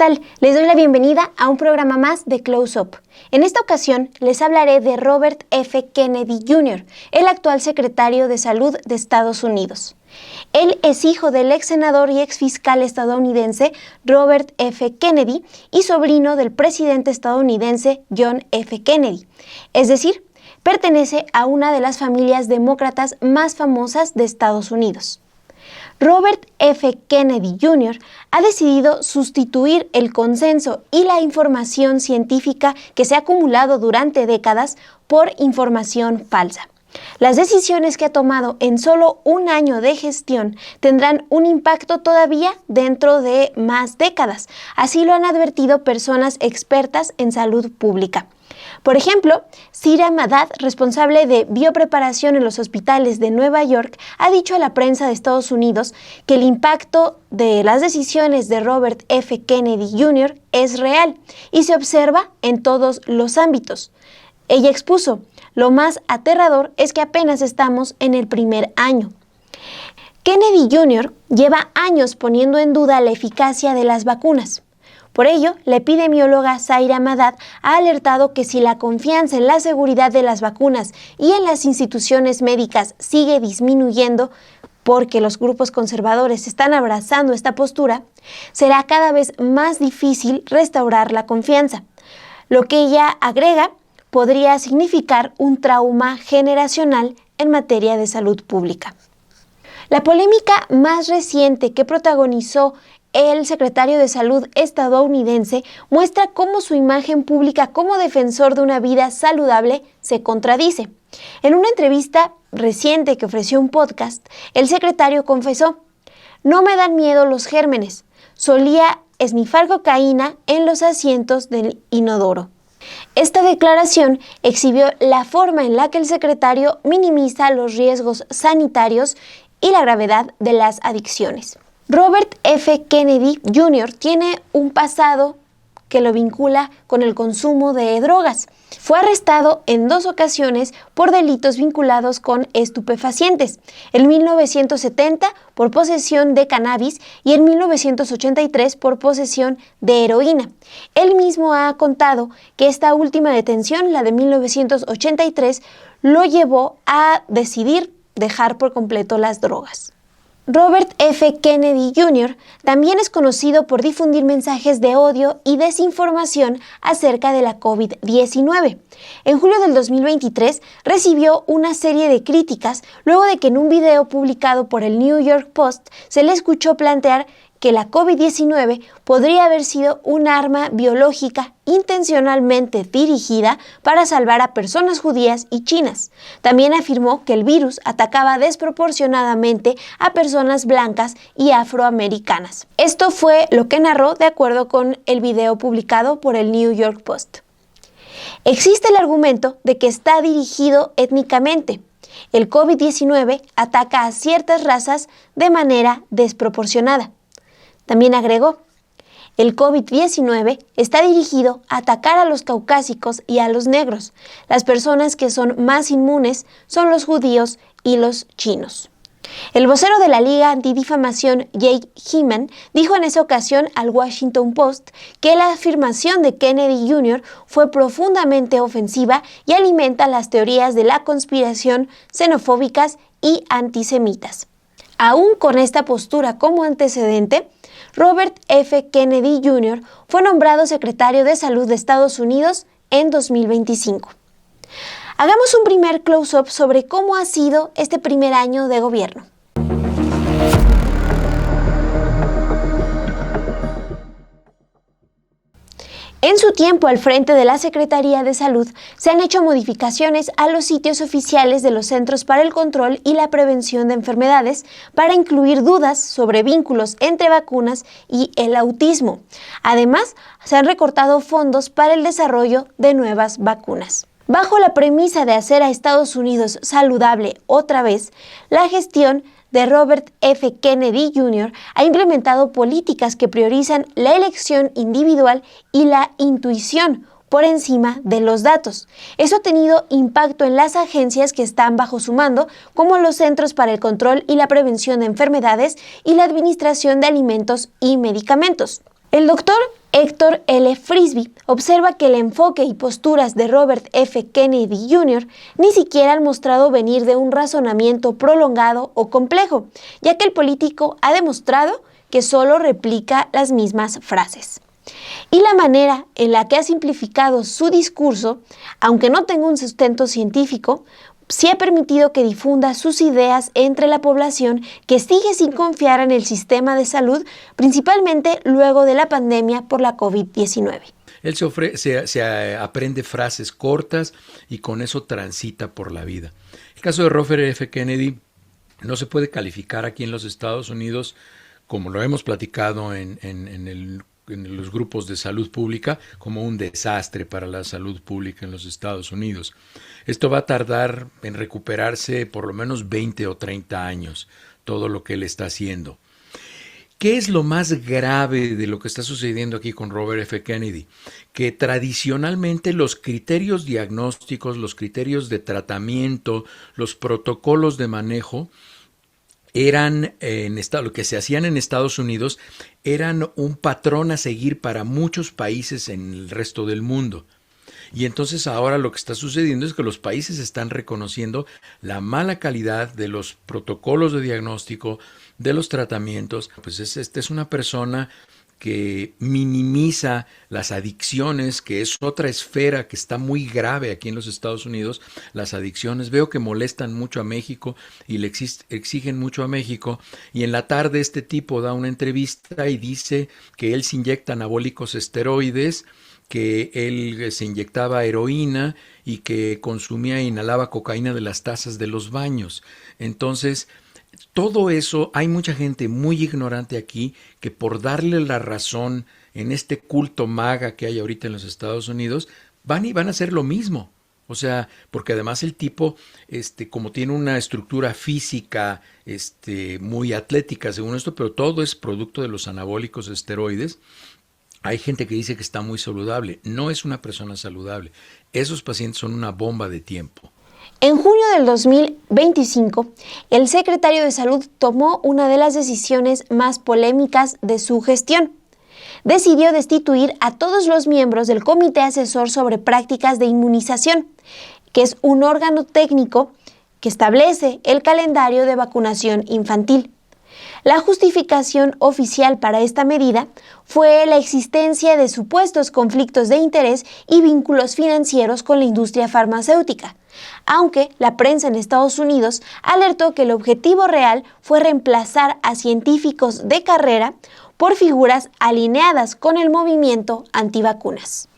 tal? Les doy la bienvenida a un programa más de Close Up. En esta ocasión les hablaré de Robert F. Kennedy Jr., el actual secretario de Salud de Estados Unidos. Él es hijo del ex senador y ex fiscal estadounidense Robert F. Kennedy y sobrino del presidente estadounidense John F. Kennedy. Es decir, pertenece a una de las familias demócratas más famosas de Estados Unidos. Robert F. Kennedy Jr. ha decidido sustituir el consenso y la información científica que se ha acumulado durante décadas por información falsa. Las decisiones que ha tomado en solo un año de gestión tendrán un impacto todavía dentro de más décadas. Así lo han advertido personas expertas en salud pública. Por ejemplo, Sira Madad, responsable de biopreparación en los hospitales de Nueva York, ha dicho a la prensa de Estados Unidos que el impacto de las decisiones de Robert F. Kennedy Jr. es real y se observa en todos los ámbitos. Ella expuso: lo más aterrador es que apenas estamos en el primer año. Kennedy Jr. lleva años poniendo en duda la eficacia de las vacunas. Por ello, la epidemióloga Zaira Madad ha alertado que si la confianza en la seguridad de las vacunas y en las instituciones médicas sigue disminuyendo, porque los grupos conservadores están abrazando esta postura, será cada vez más difícil restaurar la confianza. Lo que ella agrega podría significar un trauma generacional en materia de salud pública. La polémica más reciente que protagonizó el secretario de Salud estadounidense muestra cómo su imagen pública como defensor de una vida saludable se contradice. En una entrevista reciente que ofreció un podcast, el secretario confesó: "No me dan miedo los gérmenes. Solía esnifar cocaína en los asientos del inodoro". Esta declaración exhibió la forma en la que el secretario minimiza los riesgos sanitarios y la gravedad de las adicciones. Robert F. Kennedy Jr. tiene un pasado que lo vincula con el consumo de drogas. Fue arrestado en 2 ocasiones por delitos vinculados con estupefacientes, en 1970 por posesión de cannabis y en 1983 por posesión de heroína. Él mismo ha contado que esta última detención, la de 1983, lo llevó a decidir dejar por completo las drogas. Robert F. Kennedy Jr. también es conocido por difundir mensajes de odio y desinformación acerca de la COVID-19. En julio del 2023 recibió una serie de críticas luego de que en un video publicado por el New York Post se le escuchó plantear que la COVID-19 podría haber sido un arma biológica intencionalmente dirigida para salvar a personas judías y chinas. También afirmó que el virus atacaba desproporcionadamente a personas blancas y afroamericanas. Esto fue lo que narró de acuerdo con el video publicado por el New York Post. Existe el argumento de que está dirigido étnicamente. El COVID-19 ataca a ciertas razas de manera desproporcionada. También agregó: el COVID-19 está dirigido a atacar a los caucásicos y a los negros. Las personas que son más inmunes son los judíos y los chinos. El vocero de la Liga Antidifamación, Jake Heman, dijo en esa ocasión al Washington Post que la afirmación de Kennedy Jr. fue profundamente ofensiva y alimenta las teorías de la conspiración xenofóbicas y antisemitas. Aún con esta postura como antecedente, Robert F. Kennedy Jr. fue nombrado secretario de Salud de Estados Unidos en 2025. Hagamos un primer close-up sobre cómo ha sido este primer año de gobierno. En su tiempo al frente de la Secretaría de Salud, se han hecho modificaciones a los sitios oficiales de los Centros para el Control y la Prevención de Enfermedades para incluir dudas sobre vínculos entre vacunas y el autismo. Además, se han recortado fondos para el desarrollo de nuevas vacunas. Bajo la premisa de hacer a Estados Unidos saludable otra vez, la gestión de Robert F. Kennedy Jr. ha implementado políticas que priorizan la elección individual y la intuición por encima de los datos. Eso ha tenido impacto en las agencias que están bajo su mando, como los Centros para el Control y la Prevención de Enfermedades y la Administración de Alimentos y Medicamentos. El doctor Héctor L. Frisby observa que el enfoque y posturas de Robert F. Kennedy Jr. ni siquiera han mostrado venir de un razonamiento prolongado o complejo, ya que el político ha demostrado que solo replica las mismas frases. Y la manera en la que ha simplificado su discurso, aunque no tenga un sustento científico, sí ha permitido que difunda sus ideas entre la población que sigue sin confiar en el sistema de salud, principalmente luego de la pandemia por la COVID-19. Él se aprende frases cortas y con eso transita por la vida. El caso de Robert F. Kennedy no se puede calificar aquí en los Estados Unidos, como lo hemos platicado en los grupos de salud pública, como un desastre para la salud pública en los Estados Unidos. Esto va a tardar en recuperarse por lo menos 20 o 30 años, todo lo que él está haciendo. ¿Qué es lo más grave de lo que está sucediendo aquí con Robert F. Kennedy? Que tradicionalmente los criterios diagnósticos, los criterios de tratamiento, los protocolos de manejo eran lo que se hacían en Estados Unidos eran un patrón a seguir para muchos países en el resto del mundo. Y entonces ahora lo que está sucediendo es que los países están reconociendo la mala calidad de los protocolos de diagnóstico, de los tratamientos. Pues esta es una persona que minimiza las adicciones, que es otra esfera que está muy grave aquí en los Estados Unidos. Las adicciones, veo que molestan mucho a México y le exigen mucho a México. Y en la tarde este tipo da una entrevista y dice que él se inyecta anabólicos esteroides, que él se inyectaba heroína y que consumía e inhalaba cocaína de las tazas de los baños. Entonces, todo eso, hay mucha gente muy ignorante aquí que por darle la razón en este culto MAGA que hay ahorita en los Estados Unidos, van a hacer lo mismo. O sea, porque además el tipo, como tiene una estructura física, muy atlética según esto, pero todo es producto de los anabólicos esteroides. Hay gente que dice que está muy saludable. No es una persona saludable. Esos pacientes son una bomba de tiempo. En junio del 2025, el secretario de Salud tomó una de las decisiones más polémicas de su gestión. Decidió destituir a todos los miembros del Comité Asesor sobre Prácticas de Inmunización, que es un órgano técnico que establece el calendario de vacunación infantil. La justificación oficial para esta medida fue la existencia de supuestos conflictos de interés y vínculos financieros con la industria farmacéutica, aunque la prensa en Estados Unidos alertó que el objetivo real fue reemplazar a científicos de carrera por figuras alineadas con el movimiento antivacunas.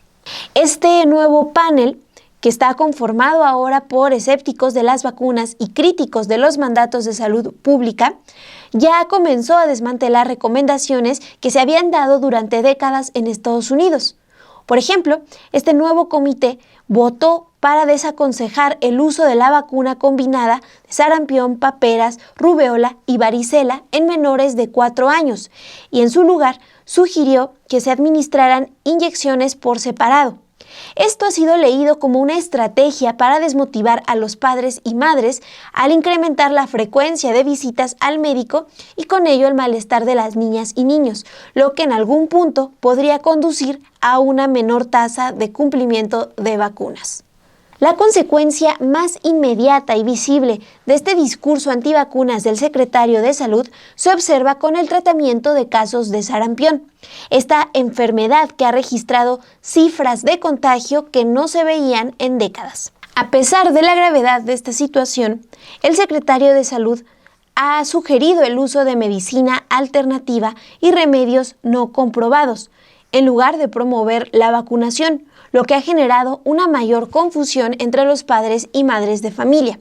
Este nuevo panel, que está conformado ahora por escépticos de las vacunas y críticos de los mandatos de salud pública, ya comenzó a desmantelar recomendaciones que se habían dado durante décadas en Estados Unidos. Por ejemplo, este nuevo comité votó para desaconsejar el uso de la vacuna combinada de sarampión, paperas, rubeola y varicela en menores de 4 años y en su lugar sugirió que se administraran inyecciones por separado. Esto ha sido leído como una estrategia para desmotivar a los padres y madres al incrementar la frecuencia de visitas al médico y con ello el malestar de las niñas y niños, lo que en algún punto podría conducir a una menor tasa de cumplimiento de vacunas. La consecuencia más inmediata y visible de este discurso antivacunas del secretario de Salud se observa con el tratamiento de casos de sarampión, esta enfermedad que ha registrado cifras de contagio que no se veían en décadas. A pesar de la gravedad de esta situación, el secretario de Salud ha sugerido el uso de medicina alternativa y remedios no comprobados, en lugar de promover la vacunación, lo que ha generado una mayor confusión entre los padres y madres de familia.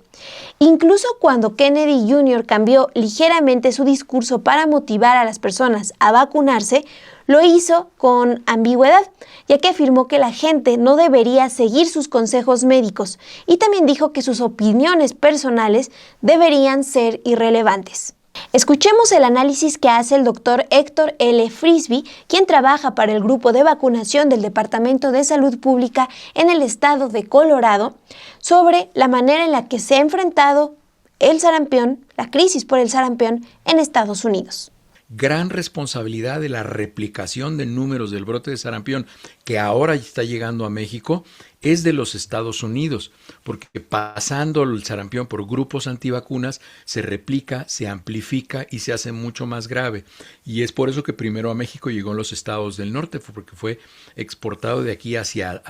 Incluso cuando Kennedy Jr. cambió ligeramente su discurso para motivar a las personas a vacunarse, lo hizo con ambigüedad, ya que afirmó que la gente no debería seguir sus consejos médicos y también dijo que sus opiniones personales deberían ser irrelevantes. Escuchemos el análisis que hace el doctor Héctor L. Frisby, quien trabaja para el grupo de vacunación del Departamento de Salud Pública en el estado de Colorado, sobre la manera en la que se ha enfrentado el sarampión, la crisis por el sarampión en Estados Unidos. gran responsabilidad de la replicación de números del brote de sarampión que ahora está llegando a México es de los Estados Unidos, porque pasando el sarampión por grupos antivacunas se replica, se amplifica y se hace mucho más grave. Y es por eso que primero a México llegó en los estados del norte, porque fue exportado de aquí hacia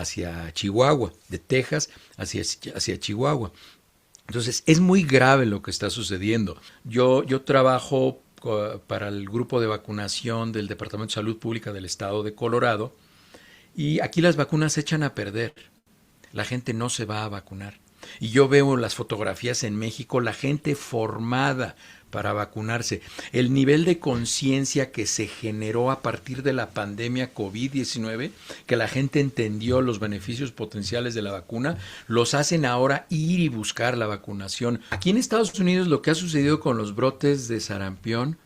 Chihuahua, de Texas hacia Chihuahua. Entonces es muy grave lo que está sucediendo. Yo trabajo para el grupo de vacunación del Departamento de Salud Pública del estado de Colorado y aquí las vacunas se echan a perder. La gente no se va a vacunar. Y yo veo las fotografías en México, la gente formada para vacunarse. El nivel de conciencia que se generó a partir de la pandemia COVID-19, que la gente entendió los beneficios potenciales de la vacuna, los hacen ahora ir y buscar la vacunación. Aquí en Estados Unidos lo que ha sucedido con los brotes de sarampión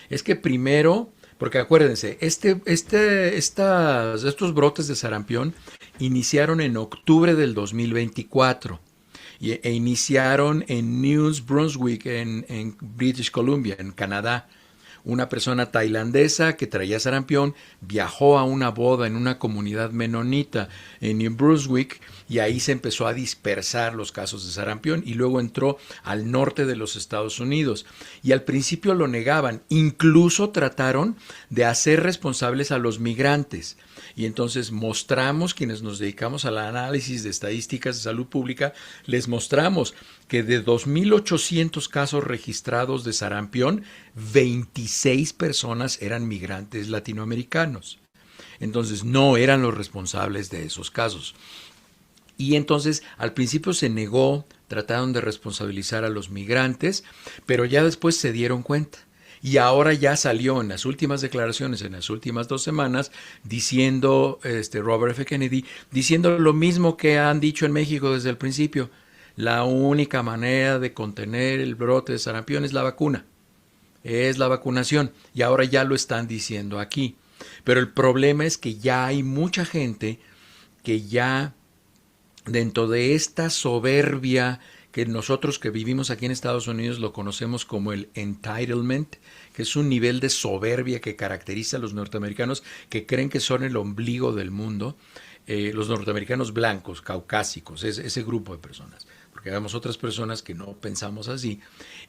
es que primero, porque acuérdense, estos brotes de sarampión iniciaron en octubre del 2024 e iniciaron en New Brunswick, en British Columbia, en Canadá. Una persona tailandesa que traía sarampión viajó a una boda en una comunidad menonita en New Brunswick y ahí se empezó a dispersar los casos de sarampión y luego entró al norte de los Estados Unidos. Y al principio lo negaban, incluso trataron de hacer responsables a los migrantes. Y entonces mostramos, quienes nos dedicamos al análisis de estadísticas de salud pública, les mostramos que de 2.800 casos registrados de sarampión, 26 personas eran migrantes latinoamericanos. Entonces no eran los responsables de esos casos. Y entonces al principio se negó, trataron de responsabilizar a los migrantes, pero ya después se dieron cuenta. Y ahora ya salió en las últimas declaraciones, en las últimas 2 semanas, diciendo Robert F. Kennedy, diciendo lo mismo que han dicho en México desde el principio. La única manera de contener el brote de sarampión es la vacuna, es la vacunación. Y ahora ya lo están diciendo aquí. Pero el problema es que ya hay mucha gente que ya dentro de esta soberbia que nosotros que vivimos aquí en Estados Unidos lo conocemos como el entitlement, que es un nivel de soberbia que caracteriza a los norteamericanos que creen que son el ombligo del mundo, los norteamericanos blancos, caucásicos, ese grupo de personas, porque vemos otras personas que no pensamos así,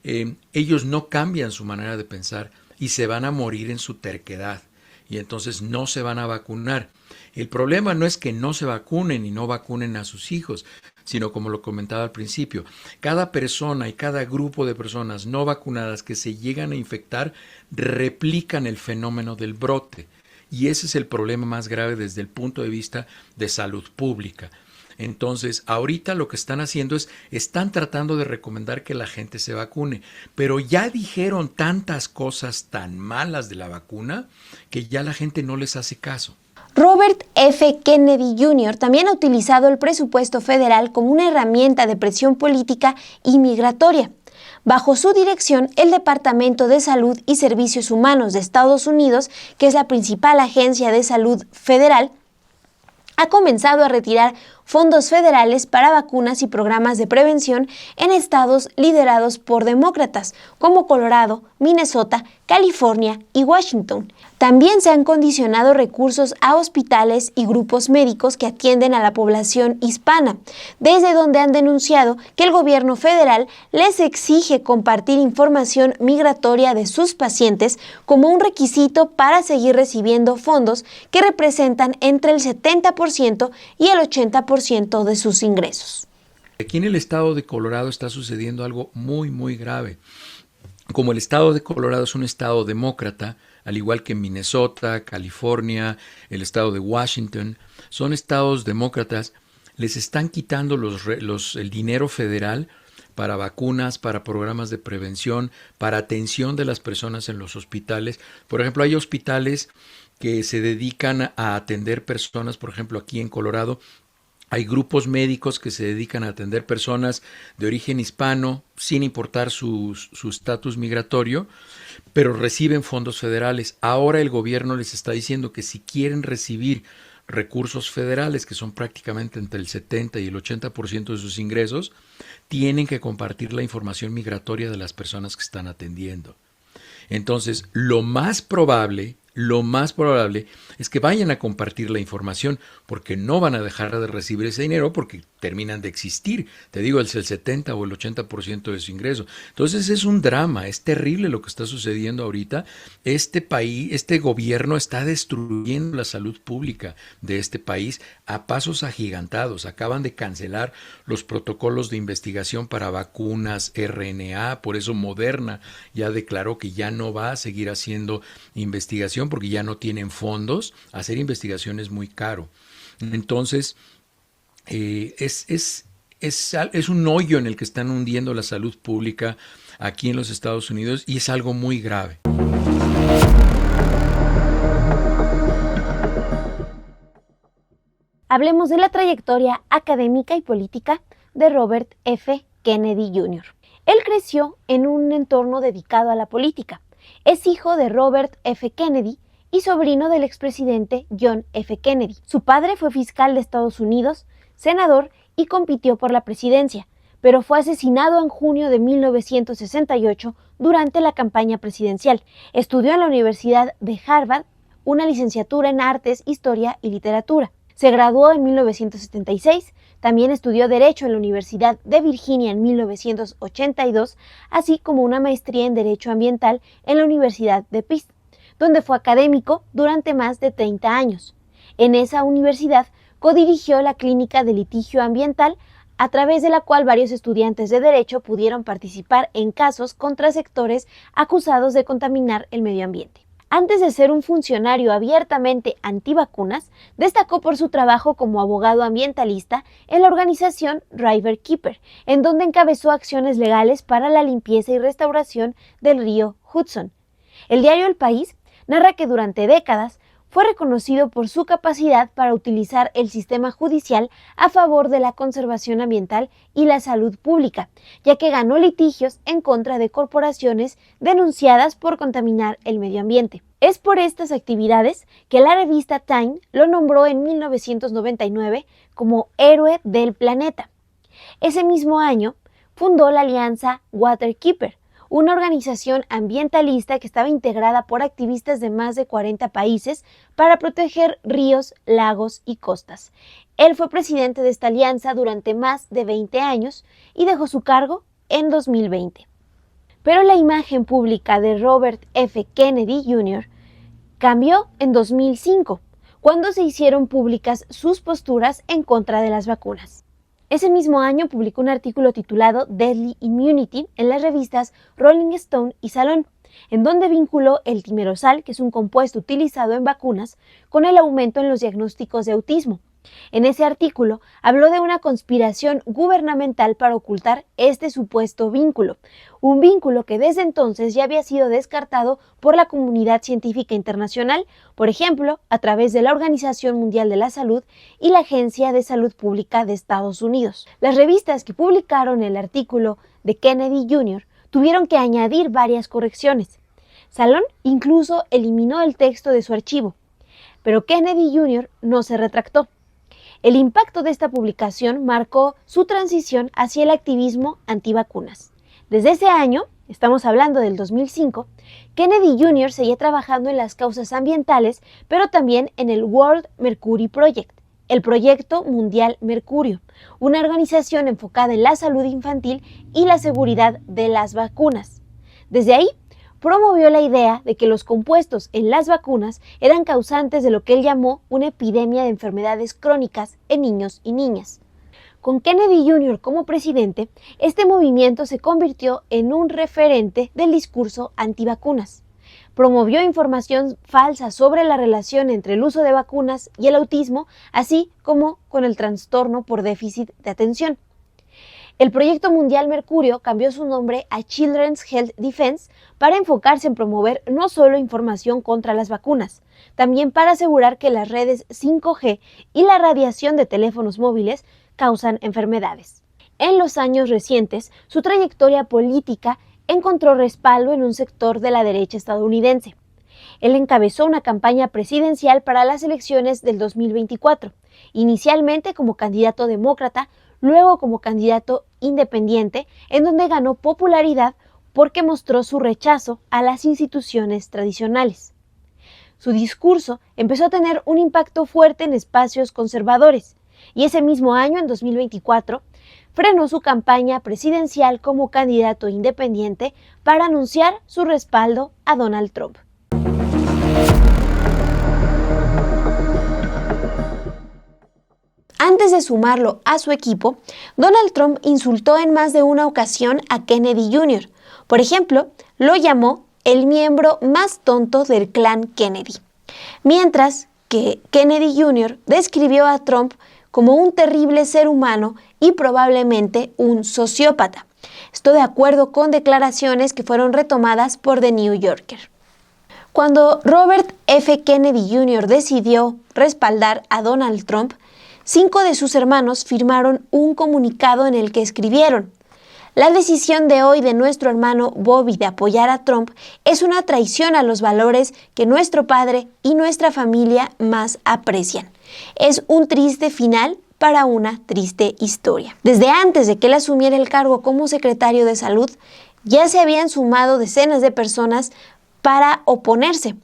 ellos no cambian su manera de pensar y se van a morir en su terquedad y entonces no se van a vacunar. El problema no es que no se vacunen y no vacunen a sus hijos, sino como lo comentaba al principio, cada persona y cada grupo de personas no vacunadas que se llegan a infectar replican el fenómeno del brote. Y ese es el problema más grave desde el punto de vista de salud pública. Entonces, ahorita lo que están haciendo están tratando de recomendar que la gente se vacune, pero ya dijeron tantas cosas tan malas de la vacuna que ya la gente no les hace caso. Robert F. Kennedy Jr. también ha utilizado el presupuesto federal como una herramienta de presión política y migratoria. Bajo su dirección, el Departamento de Salud y Servicios Humanos de Estados Unidos, que es la principal agencia de salud federal, ha comenzado a retirar fondos federales para vacunas y programas de prevención en estados liderados por demócratas, como Colorado, Minnesota, California y Washington. También se han condicionado recursos a hospitales y grupos médicos que atienden a la población hispana, desde donde han denunciado que el gobierno federal les exige compartir información migratoria de sus pacientes como un requisito para seguir recibiendo fondos que representan entre el 70% y el 80% de sus ingresos. Aquí en el estado de Colorado está sucediendo algo muy, muy grave. Como el estado de Colorado es un estado demócrata, al igual que Minnesota, California, el estado de Washington, son estados demócratas, les están quitando el dinero federal para vacunas, para programas de prevención, para atención de las personas en los hospitales. Por ejemplo, hay hospitales que se dedican a atender personas, por ejemplo, aquí en Colorado, hay grupos médicos que se dedican a atender personas de origen hispano, sin importar su estatus migratorio, pero reciben fondos federales. Ahora el gobierno les está diciendo que si quieren recibir recursos federales, que son prácticamente entre el 70 y el 80% de sus ingresos, tienen que compartir la información migratoria de las personas que están atendiendo. Entonces, lo más probable es que vayan a compartir la información porque no van a dejar de recibir ese dinero porque terminan de existir. Te digo, es el 70 o el 80% de su ingreso. Entonces es un drama, es terrible lo que está sucediendo ahorita. Este país, este gobierno está destruyendo la salud pública de este país a pasos agigantados. Acaban de cancelar los protocolos de investigación para vacunas RNA, por eso Moderna ya declaró que ya no va a seguir haciendo investigación porque ya no tienen fondos. Hacer investigación es muy caro. Entonces, es un hoyo en el que están hundiendo la salud pública aquí en los Estados Unidos y es algo muy grave. Hablemos de la trayectoria académica y política de Robert F. Kennedy Jr. Él creció en un entorno dedicado a la política. Es hijo de Robert F. Kennedy y sobrino del expresidente John F. Kennedy. Su padre fue fiscal de Estados Unidos, senador y compitió por la presidencia, pero fue asesinado en junio de 1968 durante la campaña presidencial. Estudió en la Universidad de Harvard una licenciatura en Artes, Historia y Literatura. Se graduó en 1976, también estudió Derecho en la Universidad de Virginia en 1982, así como una maestría en Derecho Ambiental en la Universidad de Princeton, donde fue académico durante más de 30 años. En esa universidad codirigió la Clínica de Litigio Ambiental, a través de la cual varios estudiantes de Derecho pudieron participar en casos contra sectores acusados de contaminar el medio ambiente. Antes de ser un funcionario abiertamente antivacunas, destacó por su trabajo como abogado ambientalista en la organización Riverkeeper, en donde encabezó acciones legales para la limpieza y restauración del río Hudson. El diario El País narra que durante décadas fue reconocido por su capacidad para utilizar el sistema judicial a favor de la conservación ambiental y la salud pública, ya que ganó litigios en contra de corporaciones denunciadas por contaminar el medio ambiente. Es por estas actividades que la revista Time lo nombró en 1999 como héroe del planeta. Ese mismo año fundó la alianza Waterkeeper, una organización ambientalista que estaba integrada por activistas de más de 40 países para proteger ríos, lagos y costas. Él fue presidente de esta alianza durante más de 20 años y dejó su cargo en 2020. Pero la imagen pública de Robert F. Kennedy Jr. cambió en 2005, cuando se hicieron públicas sus posturas en contra de las vacunas. Ese mismo año publicó un artículo titulado Deadly Immunity en las revistas Rolling Stone y Salon, en donde vinculó el timerosal, que es un compuesto utilizado en vacunas, con el aumento en los diagnósticos de autismo. En ese artículo habló de una conspiración gubernamental para ocultar este supuesto vínculo, un vínculo que desde entonces ya había sido descartado por la comunidad científica internacional, por ejemplo, a través de la Organización Mundial de la Salud y la Agencia de Salud Pública de Estados Unidos. Las revistas que publicaron el artículo de Kennedy Jr. tuvieron que añadir varias correcciones. Salon incluso eliminó el texto de su archivo, pero Kennedy Jr. no se retractó. El impacto de esta publicación marcó su transición hacia el activismo antivacunas. Desde ese año, estamos hablando del 2005, Kennedy Jr. seguía trabajando en las causas ambientales, pero también en el World Mercury Project, el Proyecto Mundial Mercurio, una organización enfocada en la salud infantil y la seguridad de las vacunas. Desde ahí, promovió la idea de que los compuestos en las vacunas eran causantes de lo que él llamó una epidemia de enfermedades crónicas en niños y niñas. Con Kennedy Jr. como presidente, este movimiento se convirtió en un referente del discurso antivacunas. Promovió información falsa sobre la relación entre el uso de vacunas y el autismo, así como con el trastorno por déficit de atención. El Proyecto Mundial Mercurio cambió su nombre a Children's Health Defense para enfocarse en promover no solo información contra las vacunas, también para asegurar que las redes 5G y la radiación de teléfonos móviles causan enfermedades. En los años recientes, su trayectoria política encontró respaldo en un sector de la derecha estadounidense. Él encabezó una campaña presidencial para las elecciones del 2024, inicialmente como candidato demócrata, luego como candidato independiente, en donde ganó popularidad porque mostró su rechazo a las instituciones tradicionales. Su discurso empezó a tener un impacto fuerte en espacios conservadores y ese mismo año, en 2024, frenó su campaña presidencial como candidato independiente para anunciar su respaldo a Donald Trump. Antes de sumarlo a su equipo, Donald Trump insultó en más de una ocasión a Kennedy Jr. Por ejemplo, lo llamó el miembro más tonto del clan Kennedy, mientras que Kennedy Jr. describió a Trump como un terrible ser humano y probablemente un sociópata. Estoy de acuerdo con declaraciones que fueron retomadas por The New Yorker. Cuando Robert F. Kennedy Jr. decidió respaldar a Donald Trump, 5 de sus hermanos firmaron un comunicado en el que escribieron: la decisión de hoy de nuestro hermano Bobby de apoyar a Trump es una traición a los valores que nuestro padre y nuestra familia más aprecian. Es un triste final para una triste historia. Desde antes de que él asumiera el cargo como secretario de Salud, ya se habían sumado decenas de personas para oponerse.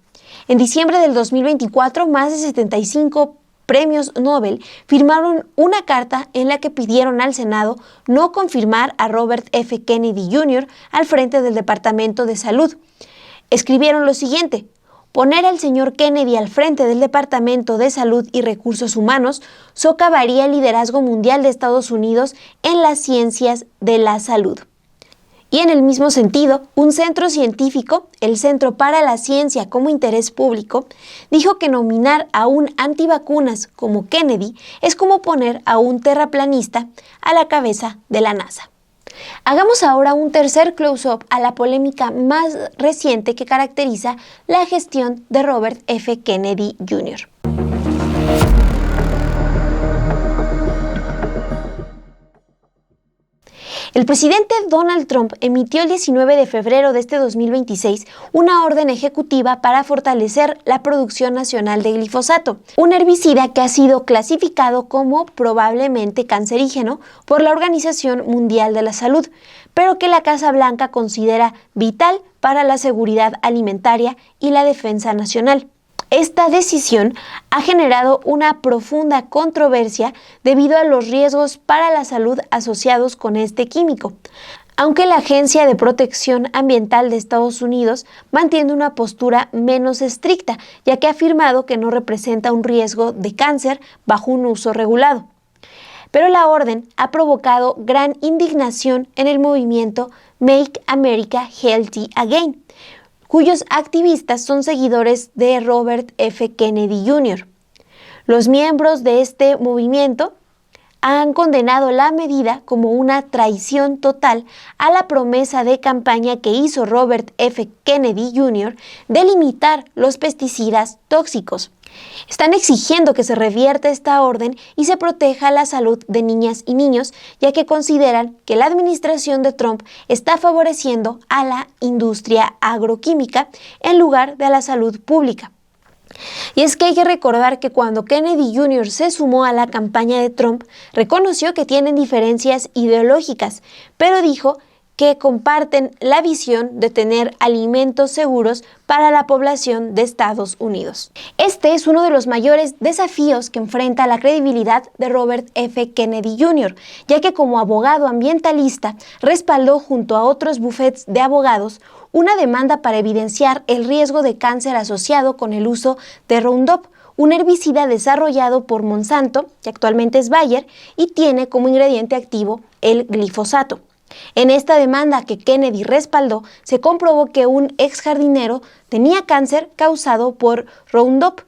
En diciembre del 2024, más de 75 premios Nobel firmaron una carta en la que pidieron al Senado no confirmar a Robert F. Kennedy Jr. al frente del Departamento de Salud. Escribieron lo siguiente: poner al señor Kennedy al frente del Departamento de Salud y Recursos Humanos socavaría el liderazgo mundial de Estados Unidos en las ciencias de la salud. Y en el mismo sentido, un centro científico, el Centro para la Ciencia como Interés Público, dijo que nominar a un antivacunas como Kennedy es como poner a un terraplanista a la cabeza de la NASA. Hagamos ahora un tercer close-up a la polémica más reciente que caracteriza la gestión de Robert F. Kennedy Jr. El presidente Donald Trump emitió el 19 de febrero de este 2026 una orden ejecutiva para fortalecer la producción nacional de glifosato, un herbicida que ha sido clasificado como probablemente cancerígeno por la Organización Mundial de la Salud, pero que la Casa Blanca considera vital para la seguridad alimentaria y la defensa nacional. Esta decisión ha generado una profunda controversia debido a los riesgos para la salud asociados con este químico, aunque la Agencia de Protección Ambiental de Estados Unidos mantiene una postura menos estricta, ya que ha afirmado que no representa un riesgo de cáncer bajo un uso regulado. Pero la orden ha provocado gran indignación en el movimiento Make America Healthy Again, cuyos activistas son seguidores de Robert F. Kennedy Jr. Los miembros de este movimiento han condenado la medida como una traición total a la promesa de campaña que hizo Robert F. Kennedy Jr. de limitar los pesticidas tóxicos. Están exigiendo que se revierta esta orden y se proteja la salud de niñas y niños, ya que consideran que la administración de Trump está favoreciendo a la industria agroquímica en lugar de a la salud pública. Y es que hay que recordar que cuando Kennedy Jr. se sumó a la campaña de Trump, reconoció que tienen diferencias ideológicas, pero dijo que comparten la visión de tener alimentos seguros para la población de Estados Unidos. Este es uno de los mayores desafíos que enfrenta la credibilidad de Robert F. Kennedy Jr., ya que como abogado ambientalista respaldó junto a otros bufetes de abogados una demanda para evidenciar el riesgo de cáncer asociado con el uso de Roundup, un herbicida desarrollado por Monsanto, que actualmente es Bayer, y tiene como ingrediente activo el glifosato. En esta demanda que Kennedy respaldó, se comprobó que un ex jardinero tenía cáncer causado por Roundup.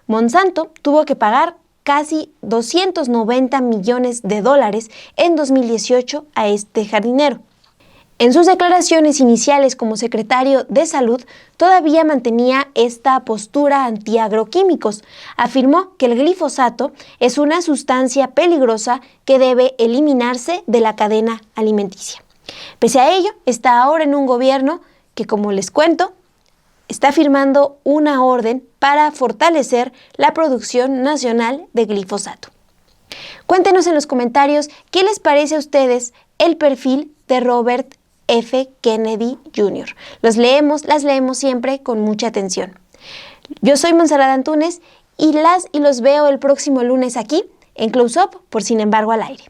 Monsanto tuvo que pagar casi $290 millones en 2018 a este jardinero. En sus declaraciones iniciales como secretario de Salud, todavía mantenía esta postura antiagroquímicos. Afirmó que el glifosato es una sustancia peligrosa que debe eliminarse de la cadena alimenticia. Pese a ello, está ahora en un gobierno que, como les cuento, está firmando una orden para fortalecer la producción nacional de glifosato. Cuéntenos en los comentarios qué les parece a ustedes el perfil de Robert F. Kennedy Jr. Las leemos siempre con mucha atención. Yo soy Montserrat Antúnez y los veo el próximo lunes aquí en Close Up por Sin embargo al aire.